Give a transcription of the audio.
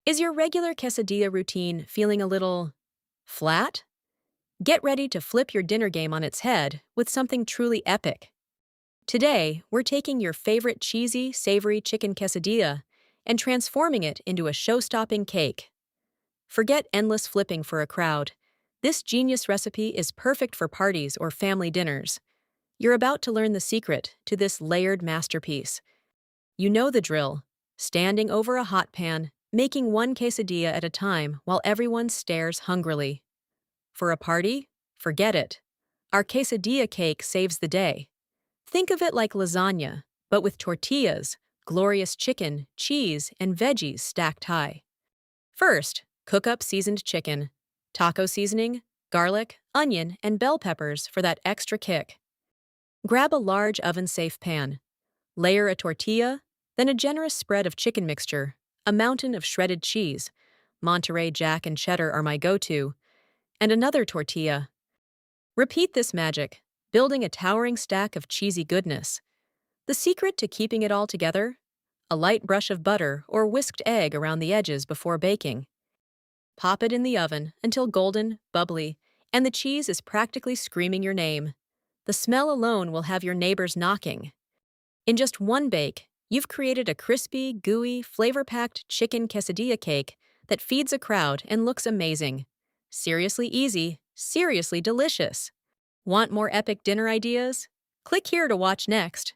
Is your regular quesadilla routine feeling a little flat? Get ready to flip your dinner game on its head with something truly epic. Today, we're taking your favorite cheesy, savory chicken quesadilla and transforming it into a show-stopping cake. Forget endless flipping for a crowd. This genius recipe is perfect for parties or family dinners. You're about to learn the secret to this layered masterpiece. You know the drill. Standing over a hot pan, making one quesadilla at a time while everyone stares hungrily. For a party? Forget it. Our quesadilla cake saves the day. Think of it like lasagna, but with tortillas, glorious chicken, cheese, and veggies stacked high. First, cook up seasoned chicken, taco seasoning, garlic, onion, and bell peppers for that extra kick. Grab a large oven-safe pan. Layer a tortilla, then a generous spread of chicken mixture, a mountain of shredded cheese. Monterey Jack and cheddar are my go-to, and another tortilla. Repeat this magic, building a towering stack of cheesy goodness. The secret to keeping it all together? A light brush of butter or whisked egg around the edges before baking. Pop it in the oven until golden, bubbly, and the cheese is practically screaming your name. The smell alone will have your neighbors knocking. In just one bake, you've created a crispy, gooey, flavor-packed chicken quesadilla cake that feeds a crowd and looks amazing. Seriously easy, seriously delicious. Want more epic dinner ideas? Click here to watch next.